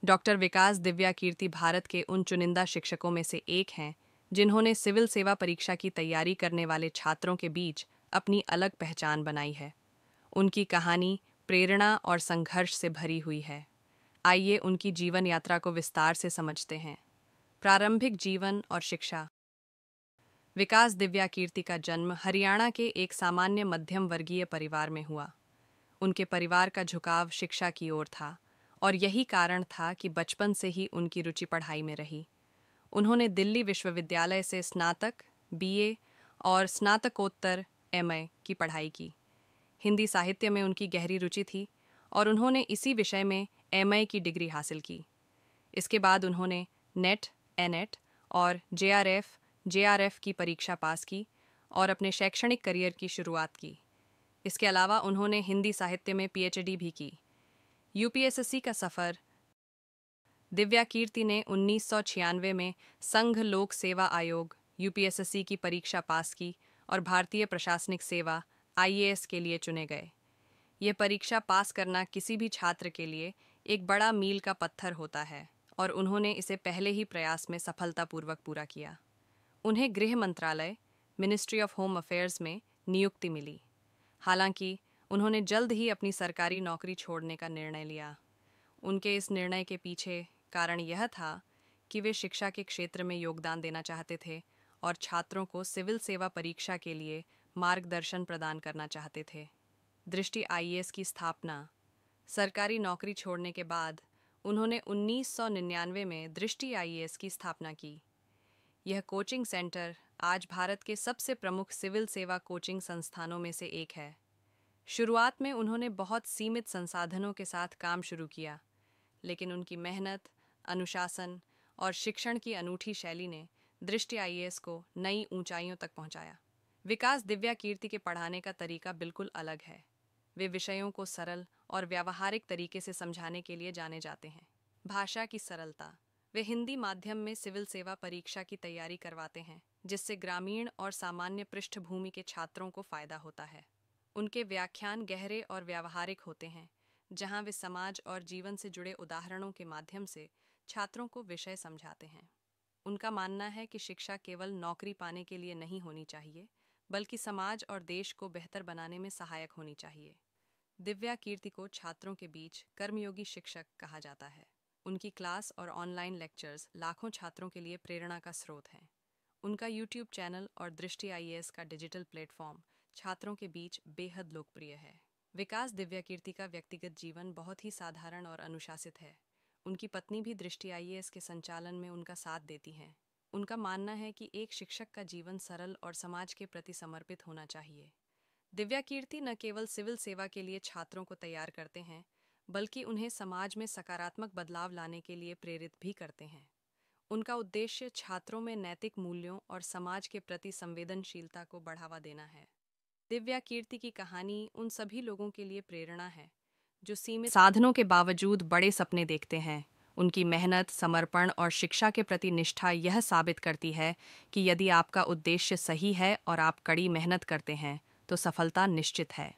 Doctor विकास दिव्या कीर्ति भारत के उन चुनिंदा शिक्षकों में से एक हैं जिन्होंने सिविल सेवा परीक्षा की तैयारी करने वाले छात्रों के बीच अपनी अलग पहचान बनाई है। उनकी कहानी प्रेरणा और संघर्ष से भरी हुई है। आइए उनकी जीवन यात्रा को विस्तार से समझते हैं। प्रारंभिक जीवन और शिक्षा। विकास दिव्या कीर्ति का जन्म हरियाणा के एक सामान्य मध्यम वर्गीय परिवार में हुआ। उनके परिवार का झुकाव शिक्षा की ओर था और यही कारण था कि बचपन से ही उनकी रुचि पढ़ाई में रही। उन्होंने दिल्ली विश्वविद्यालय से स्नातक, बीए और स्नातकोत्तर एमए की पढ़ाई की। हिंदी साहित्य में उनकी गहरी रुचि थी और उन्होंने इसी विषय में एमए की डिग्री हासिल की। इसके बाद उन्होंने नेट, एनेट और जेआरएफ की परीक्षा पास की और अपने शैक्षणिक करियर की शुरुआत की। इसके अलावा उन्होंने हिंदी साहित्य में पीएचडी भी की। यूपीएसएससी का सफ़र। दिव्या कीर्ति ने 1996 में संघ लोक सेवा आयोग यूपीएसएससी की परीक्षा पास की और भारतीय प्रशासनिक सेवा आईएएस के लिए चुने गए। यह परीक्षा पास करना किसी भी छात्र के लिए एक बड़ा मील का पत्थर होता है और उन्होंने इसे पहले ही प्रयास में सफलतापूर्वक पूरा किया। उन्हें गृह मंत्रालय, मिनिस्ट्री ऑफ होम अफेयर्स में नियुक्ति मिली। हालांकि उन्होंने जल्द ही अपनी सरकारी नौकरी छोड़ने का निर्णय लिया। उनके इस निर्णय के पीछे कारण यह था कि वे शिक्षा के क्षेत्र में योगदान देना चाहते थे और छात्रों को सिविल सेवा परीक्षा के लिए मार्गदर्शन प्रदान करना चाहते थे। दृष्टि आईएएस की स्थापना। सरकारी नौकरी छोड़ने के बाद उन्होंने 1999 में दृष्टि आईएएस की स्थापना की। यह कोचिंग सेंटर आज भारत के सबसे प्रमुख सिविल सेवा कोचिंग संस्थानों में से एक है। शुरुआत में उन्होंने बहुत सीमित संसाधनों के साथ काम शुरू किया, लेकिन उनकी मेहनत, अनुशासन और शिक्षण की अनूठी शैली ने दृष्टि आईएएस को नई ऊंचाइयों तक पहुंचाया। विकास दिव्या कीर्ति के पढ़ाने का तरीका बिल्कुल अलग है। वे विषयों को सरल और व्यावहारिक तरीके से समझाने के लिए जाने जाते हैं। भाषा की सरलता। वे हिंदी माध्यम में सिविल सेवा परीक्षा की तैयारी करवाते हैं, जिससे ग्रामीण और सामान्य पृष्ठभूमि के छात्रों को फायदा होता है। उनके व्याख्यान गहरे और व्यावहारिक होते हैं, जहां वे समाज और जीवन से जुड़े उदाहरणों के माध्यम से छात्रों को विषय समझाते हैं। उनका मानना है कि शिक्षा केवल नौकरी पाने के लिए नहीं होनी चाहिए, बल्कि समाज और देश को बेहतर बनाने में सहायक होनी चाहिए। दिव्या कीर्ति को छात्रों के बीच कर्मयोगी शिक्षक कहा जाता है। उनकी क्लास और ऑनलाइन लेक्चर्स लाखों छात्रों के लिए प्रेरणा का स्रोत हैं। उनका यूट्यूब चैनल और दृष्टि आईएएस का डिजिटल प्लेटफॉर्म छात्रों के बीच बेहद लोकप्रिय है। विकास दिव्या कीर्ति का व्यक्तिगत जीवन बहुत ही साधारण और अनुशासित है। उनकी पत्नी भी दृष्टि आईएएस के संचालन में उनका साथ देती हैं। उनका मानना है कि एक शिक्षक का जीवन सरल और समाज के प्रति समर्पित होना चाहिए। दिव्या कीर्ति न केवल सिविल सेवा के लिए छात्रों को तैयार करते हैं, बल्कि उन्हें समाज में सकारात्मक बदलाव लाने के लिए प्रेरित भी करते हैं। उनका उद्देश्य छात्रों में नैतिक मूल्यों और समाज के प्रति संवेदनशीलता को बढ़ावा देना है। दिव्या कीर्ति की कहानी उन सभी लोगों के लिए प्रेरणा है जो सीमित साधनों के बावजूद बड़े सपने देखते हैं। उनकी मेहनत, समर्पण और शिक्षा के प्रति निष्ठा यह साबित करती है कि यदि आपका उद्देश्य सही है और आप कड़ी मेहनत करते हैं, तो सफलता निश्चित है।